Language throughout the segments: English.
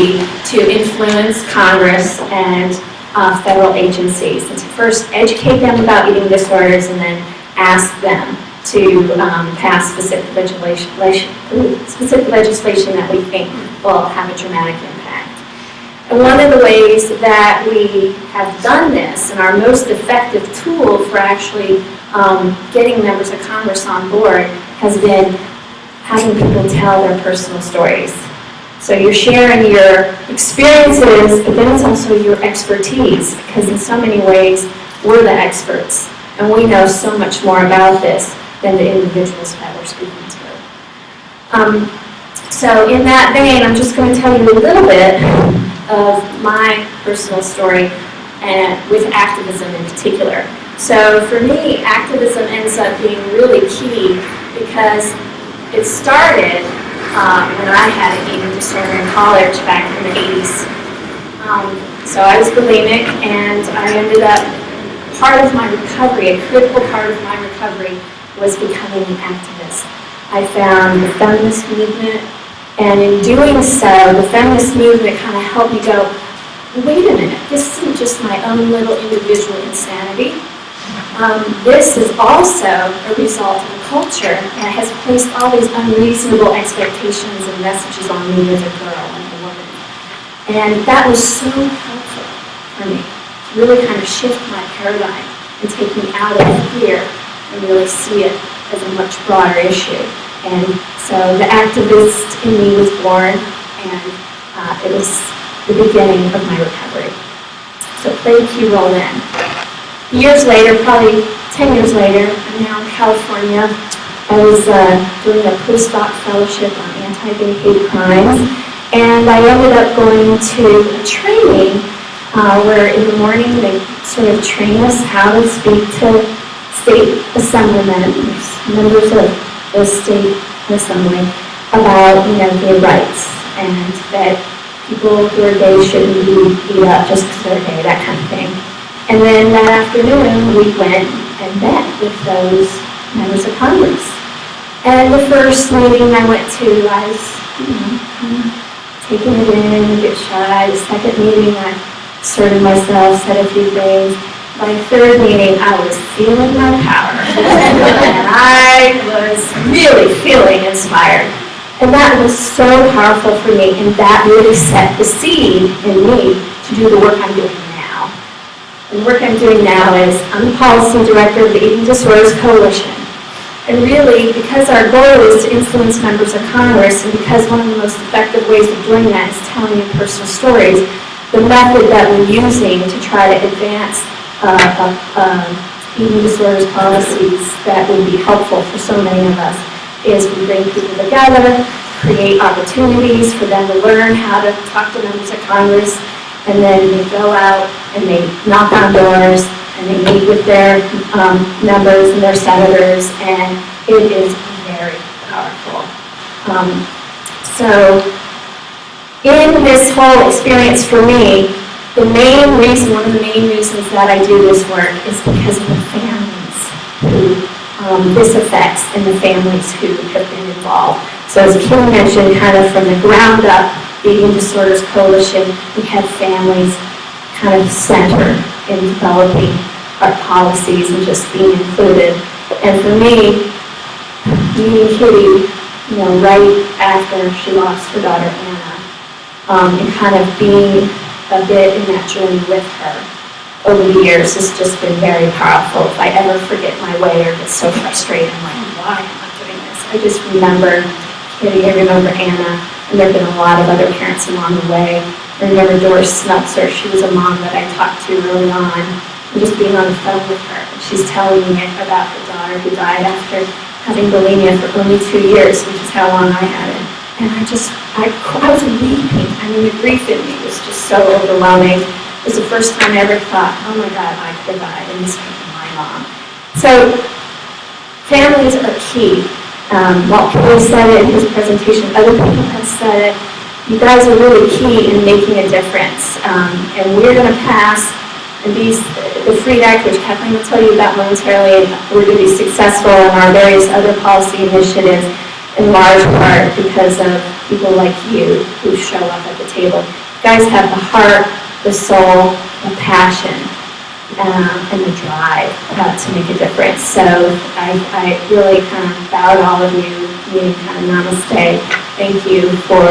ability to influence Congress and federal agencies, and to first educate them about eating disorders and then ask them to pass specific legislation that we think will have a dramatic impact. And one of the ways that we have done this, and our most effective tool for actually getting members of Congress on board, has been having people tell their personal stories. So you're sharing your experiences, but then it's also your expertise, because in so many ways, we're the experts, and we know so much more about this than the individuals that we're speaking to. So in that vein, I'm just going to tell you a little bit of my personal story, and with activism in particular. So for me, activism ends up being really key because it started when I had an eating disorder in college back in the 80s. So I was bulimic, and I ended up, part of my recovery, a critical part of my recovery, was becoming an activist. I found the feminist movement, and in doing so, the feminist movement kind of helped me go, wait a minute, this isn't just my own little individual insanity. This is also a result of a culture that has placed all these unreasonable expectations and messages on me as a girl and a woman. And that was so helpful for me to really kind of shift my paradigm and take me out of fear and really see it as a much broader issue. And so the activist in me was born, and it was the beginning of my recovery. So it played a key role then. Years later, probably 10 years later, I'm now in California. I was doing a postdoc fellowship on anti-gay hate crimes, and I ended up going to a training where in the morning they sort of train us how to speak to state assemblymen, members of the state assembly, about gay rights, and that people who are gay shouldn't be beat up just because they're gay, that kind of thing. And then that afternoon, we went and met with those members of Congress. And the first meeting I went to, I was taking it in, a bit shy. The second meeting, I asserted myself, said a few things. By the third meeting, I was feeling my power. And I was really feeling inspired. And that was so powerful for me, and that really set the seed in me to do the work I'm doing now. And the work I'm doing now is I'm the policy director of the Eating Disorders Coalition. And really, because our goal is to influence members of Congress, and because one of the most effective ways of doing that is telling your personal stories, the method that we're using to try to advance eating disorders policies that would be helpful for so many of us is we bring people together, create opportunities for them to learn how to talk to members of Congress, and then they go out and they knock on doors and they meet with their members and their senators, and it is very powerful. So in this whole experience for me, one of the main reasons that I do this work is because of the families who this affects and the families who have been involved. So as Kim mentioned, kind of from the ground up, the Eating Disorders Coalition, we have families kind of centered in developing our policies and just being included. And for me, meeting Kitty, right after she lost her daughter Anna, and kind of being a bit in that journey with her over the years has just been very powerful. If I ever forget my way or get so frustrated, I'm like, why am I doing this? I just remember Kitty, I remember Anna, and there have been a lot of other parents along the way. I remember Doris Snutzer, she was a mom that I talked to early on, and just being on the phone with her. And she's telling me about her daughter who died after having bulimia for only 2 years, which is how long I had it. And I was weeping. I mean, the grief in me was just so overwhelming. It was the first time I ever thought, oh my God, I could have died, and this came from my mom. So, families are key. Walt Kelly said it in his presentation, other people have said it. You guys are really key in making a difference. And we're going to pass the F.E.A.S.T Act, which Kathleen will tell you about momentarily, and we're going to be successful in our various other policy initiatives, in large part because of people like you who show up at the table. You guys have the heart, the soul, the passion, and the drive to make a difference. So I really kind of bow to all of you, meaning kind of namaste. Thank you for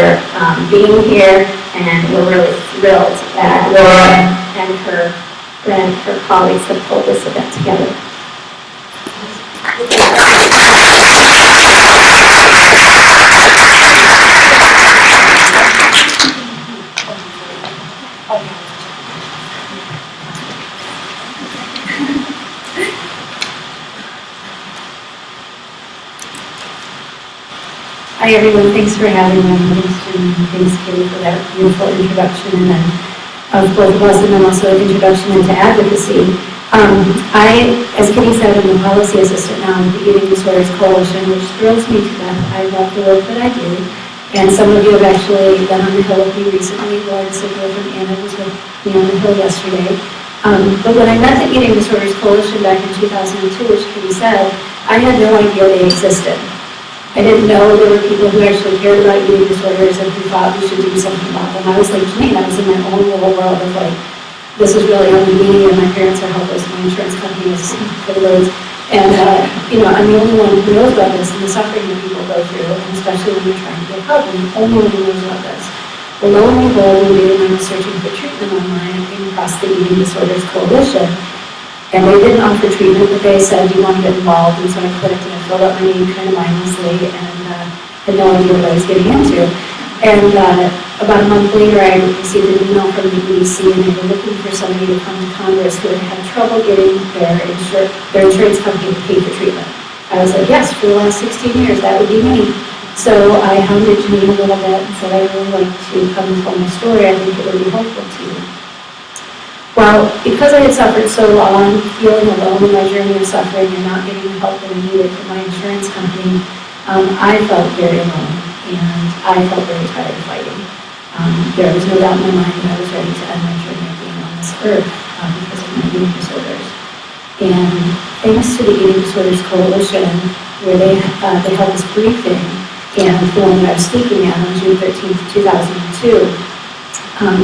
being here, and we're really thrilled that Laura and her colleagues have pulled this event together. Hi everyone, thanks for having me. Thanks Katie for that beautiful introduction, and then of both of us, and then also an introduction into advocacy. As Katie said, I'm a policy assistant now with the Eating Disorders Coalition, which thrills me to death. I love the work that I do, and some of you have actually been on the Hill with me recently. Lauren Sigler from Anna was with me on the Hill yesterday. But when I met the Eating Disorders Coalition back in 2002, which Katie said, I had no idea they existed. I didn't know there were people who actually cared about eating disorders and who thought we should do something about them. I was like Janine, I was in my own little world of like, this is really only me, and my parents are helpless, my insurance company is for the roads. And, I'm the only one who knows about this and the suffering that people go through, and especially when you're trying to get help, I'm the only one who knows about this. Well, lo and behold, one day when I was searching for treatment online, I came across the Eating Disorders Coalition. And they didn't offer treatment, but they said, do you want to get involved? And so I clicked and I filled out my name kind of mindlessly and had no idea what I was getting into. And about a month later, I received an email from the EDC, and they were looking for somebody to come to Congress who had had trouble getting their insurance company to pay for treatment. I was like, yes, for the last 16 years, that would be me. So I hounded Janine a little bit and said, I'd really like to come and tell my story. I think it would be helpful to you. Well, because I had suffered so long, feeling alone in my journey of suffering and not getting the help that I needed from my insurance company, I felt very alone, and I felt very tired of fighting. There was no doubt in my mind that I was ready to end my journey of being on this earth because of my eating disorders. And thanks to the Eating Disorders Coalition, where they held this briefing, and the one that I was speaking at on June 13th, 2002,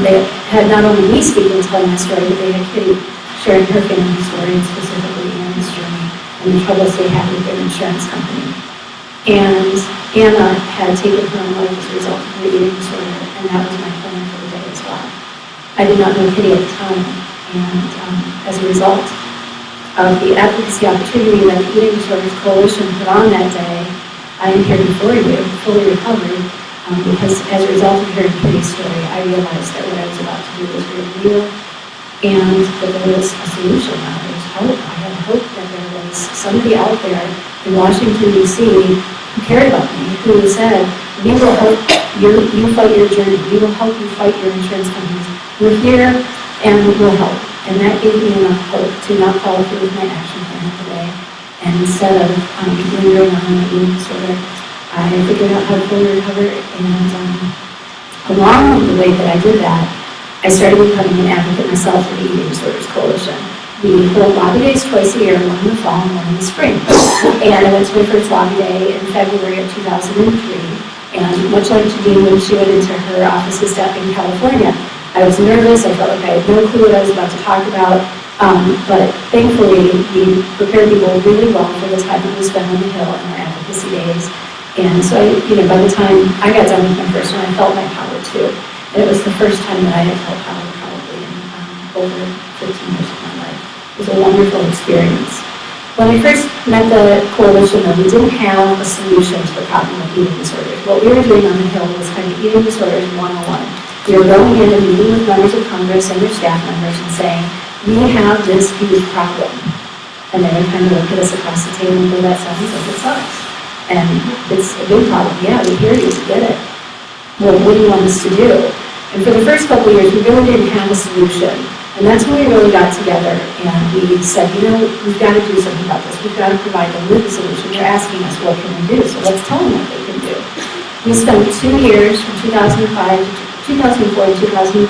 they had not only me speaking and telling my story, but they had Kitty sharing her family story, and specifically Anna's journey and the troubles they had with their insurance company. And Anna had taken her own life as a result of her eating disorder, and that was my plan for the day as well. I did not know Kitty at the time, and as a result of the advocacy opportunity that the Eating Disorders Coalition put on that day, I am here before you, fully recovered. Because as a result of hearing Kitty's story, I realized that what I was about to do was very real, and that there was a solution. There was hope. I had hope that there was somebody out there in Washington, D.C. who cared about me, who said, we will help you fight your journey. We will help you fight your insurance companies. We're here, and we'll help. And that gave me enough hope to not follow through with my action plan today. And instead of lingering on my eating disorder, I figured out how to fully recover, and along the way that I did that, I started becoming an advocate myself for the Eating Disorders Coalition. We hold lobby days twice a year, one in the fall and one in the spring. And I went to my first lobby day in February of 2003, and much like Janine when she went into her office staff in California, I was nervous. I felt like I had no clue what I was about to talk about, but thankfully we prepared people really well for the time that we spent on the Hill in our advocacy days. And so, by the time I got done with my first one, I felt my power too. And it was the first time that I had felt power probably in over 15 years of my life. It was a wonderful experience. When I first met the coalition, though, we didn't have a solution to the problem of eating disorders. What we were doing on the Hill was kind of eating disorders 101. We were going in and meeting with members of Congress and their staff members and saying, we have this huge problem. And they would kind of look at us across the table and go, that sounds like it sucks. And it's a big problem. Yeah, we hear you, we get it. Well, what do you want us to do? And for the first couple of years, we really didn't have a solution. And that's when we really got together and we said, we've got to do something about this. We've got to provide them with a solution. They're asking us, what can we do? So let's tell them what they can do. We spent 2 years, from 2004 to 2005,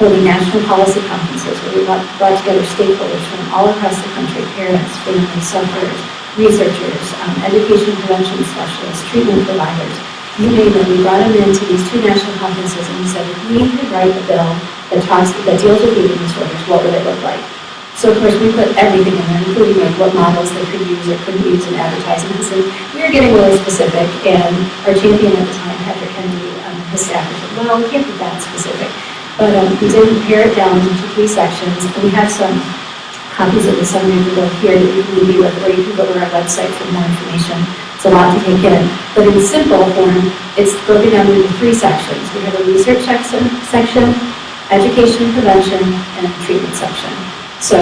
holding national policy conferences where we brought together stakeholders from all across the country, parents, families, sufferers, researchers, education prevention specialists, treatment providers, you name it, we brought them into these 2 national conferences and we said, if we could write a bill that deals with eating disorders, what would it look like? So of course we put everything in there, including like what models they could use or couldn't use in advertisements, and we were getting really specific, and our champion at the time, Patrick Kennedy, his staff said, well, we can't be that specific. But we did pare it down into 3 sections, and we have some copies of the summary of the bill here that we can leave you with, or you can go to our website for more information. It's a lot to take in. But in simple form, it's broken down into 3 sections. We have a research section, education and prevention, and a treatment section. So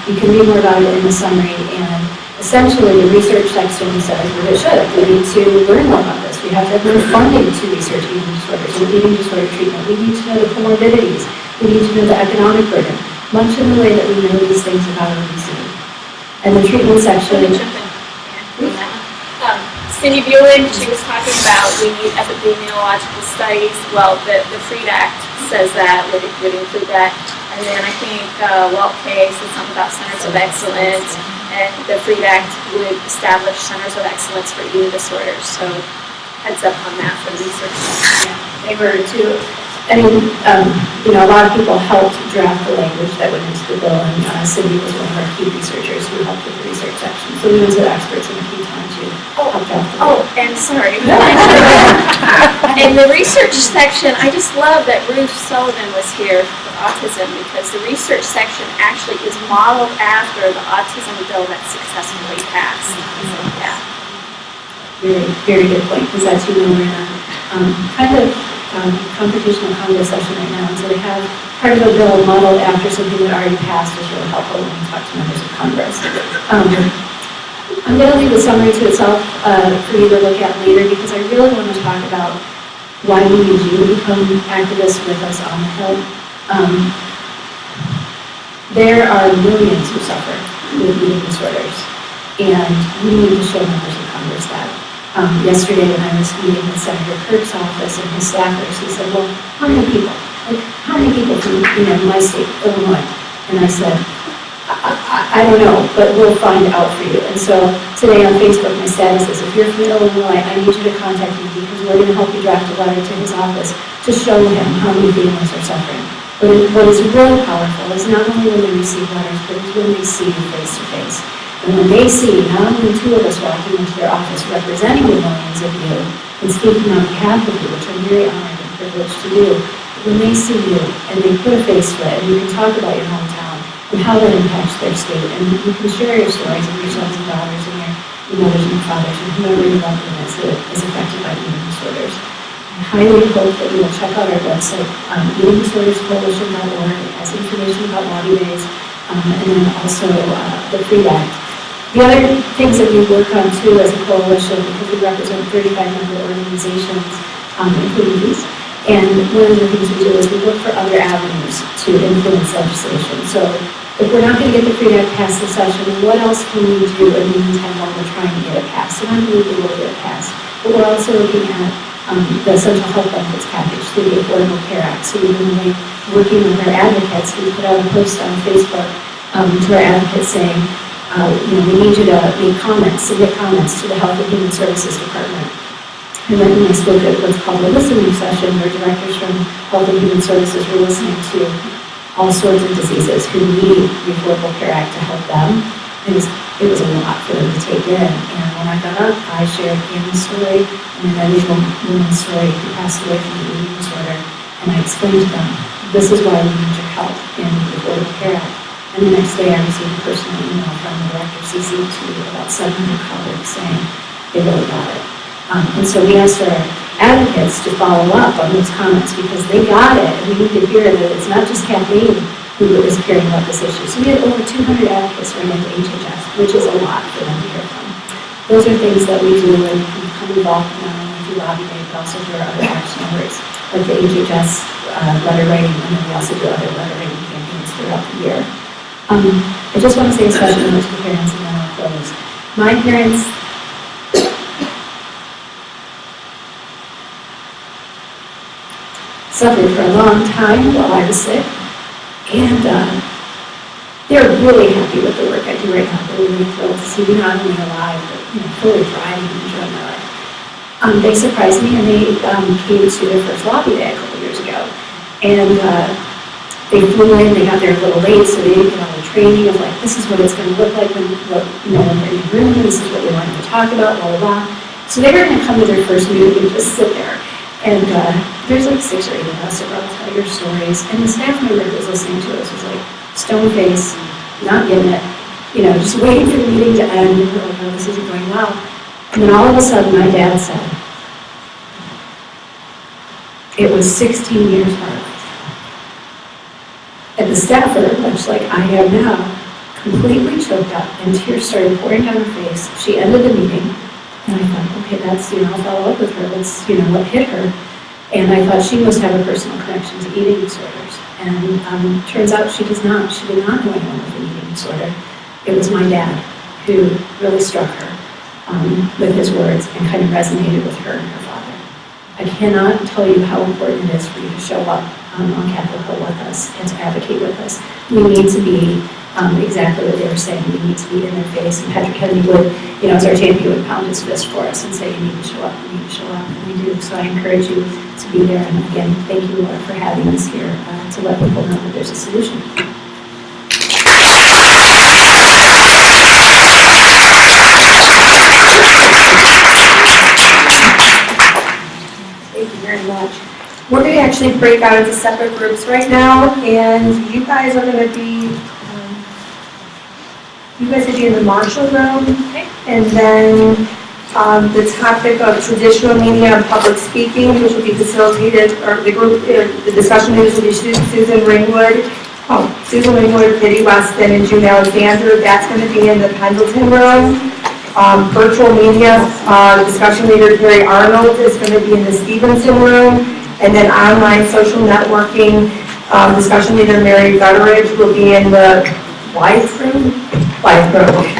you can read more about it in the summary, and essentially the research section says what it should. We need to learn more about this. We have to have more funding to research eating disorders and eating disorder treatment. We need to know the comorbidities. We need to know the economic burden, much in the way that we know these things about obesity. And the treatment section... Cindy Bueller, she was talking about we need epidemiological studies. Well, the F.E.A.S.T Act says that, would include that. And then I think Walt Kay said something about centers of excellence, and the F.E.A.S.T Act would establish centers of excellence for eating disorders. So heads up on that for the research. They were too. I mean, a lot of people helped draft the language that went into the bill, and Cindy was one of our key researchers who helped with the research section. So we went to the experts in a few times who helped draft the bill. Oh, and sorry. In the research section, I just love that Ruth Sullivan was here for autism, because the research section actually is modeled after the autism bill that successfully passed. Yeah. Very, very good point, because as you know, we're in a kind of computational Congress session right now, and so they have part of a bill modeled after something that already passed, is really helpful when we talk to members of Congress. I'm going to leave the summary to itself for you to look at later, because I really want to talk about why we need you to become activists with us on the Hill. There are millions who suffer with eating disorders, and we need to show members of Congress that. Yesterday when I was meeting with Senator Kirk's office and his staffers, he said, well, how many people? Like, how many people from my state, Illinois? And I said, I don't know, but we'll find out for you. And so today on Facebook, my status is, if you're from Illinois, I need you to contact me, because we're going to help you draft a letter to his office to show him how many families are suffering. But what is really powerful is not only when they receive letters, but it's when they see you face to face. And when they see not only 2 of us walking into their office representing the millions of you and speaking on behalf of you, which I'm very honored and privileged to do, when they see you and they put a face to it, and you can talk about your hometown and how that impacts their state, and you can share your stories of your sons and daughters and your mothers and fathers and whoever your loved one is affected by eating disorders. I highly hope that you will check out our website, eatingdisorderscoalition.org. It has information about lobby days, and then also the F.E.A.S.T Act. The other things that we work on, too, as a coalition, because we represent 35 member organizations, including these, and one of the things we do is we look for other avenues to influence legislation. So if we're not going to get the F.E.A.S.T Act passed this session, what else can we do in the meantime while we're trying to get it passed? And I believe we will get it passed. But we're also looking at the Essential Health Benefits Package through the Affordable Care Act. So we've been working with our advocates. We put out a post on Facebook to our advocates saying, we need you to make comments, submit comments to the Health and Human Services Department. And then I spoke at what's called a listening session, where directors from Health and Human Services were listening to all sorts of diseases who need the Affordable Care Act to help them. It was a lot for them to take in. And when I got up, I shared Annie's story and another woman's story who passed away from an eating disorder. And I explained to them, this is why we need your help in the Affordable Care Act. And the next day I received a personal email from the director CC to about 700 colleagues saying they really got it. And so we asked our advocates to follow up on those comments, because they got it, and we need to hear that it's not just Kathleen who is caring about this issue. So we had over 200 advocates write into HHS, which is a lot for them to hear from. Those are things that we do, and we become involved not only through lobby day, but also through our other action efforts, like the HHS letter writing, and then we also do other letter writing campaigns throughout the year. I just want to say a special note to the parents, and then I'll close. My parents suffered for a long time while I was sick, and they're really happy with the work I do right now. They're really thrilled to see me not only alive, but fully thriving and enjoying my life. they surprised me and they came to their first lobby day a couple years ago. And they flew in, they got there a little late, so they didn't get all the training of like, this is what it's going to look like when we're in the room, this is what we wanted to talk about, blah, blah, blah. So they were going to come to their first meeting and just sit there. And there's like 6 or 8 of us that will tell your stories. And the staff member who was listening to us was like, stone face, not getting it, just waiting for the meeting to end. And we're like, oh, this isn't going well. And then all of a sudden, my dad said, it was 16 years hard. And the staffer, much like I am now, completely choked up and tears started pouring down her face. She ended the meeting. And I thought, okay, that's, I'll follow up with her. That's, what hit her. And I thought she must have a personal connection to eating disorders. And turns out she does not. She did not know anyone with an eating disorder. It was my dad who really struck her with his words and kind of resonated with her and her father. I cannot tell you how important it is for you to show up on Capitol Hill with us and to advocate with us. We need to be exactly what they were saying. We need to be in their face. And Patrick Kennedy would, as our champion, would pound his fist for us and say, you need to show up, you need to show up. And we do. So I encourage you to be there. And again, thank you, Laura, for having us here to let people know that there's a solution. Thank you very much. We're going to actually break out into separate groups right now, and you guys are going to be, in the Marshall room, and then the topic of traditional media and public speaking, which will be facilitated, or the discussion leaders will be Susan Ringwood, Kitty Weston, and June Alexander. That's going to be in the Pendleton room. Virtual media, discussion leader Terry Arnold is going to be in the Stevenson room, and then online social networking, discussion leader Mary Gutteridge will be in the Blythe room.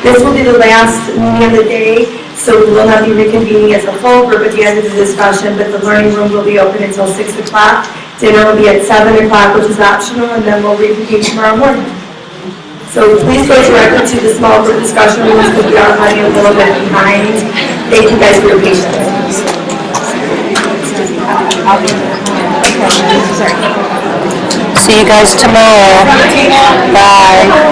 This will be the last meeting of the day, so we will not be reconvening as a full group at the end of the discussion, but the learning room will be open until 6 o'clock. Dinner will be at 7 o'clock, which is optional, and then we'll reconvene tomorrow morning. So please go directly to the small group discussion rooms because we are running a little bit behind. Thank you guys for your patience. See you guys tomorrow. Bye.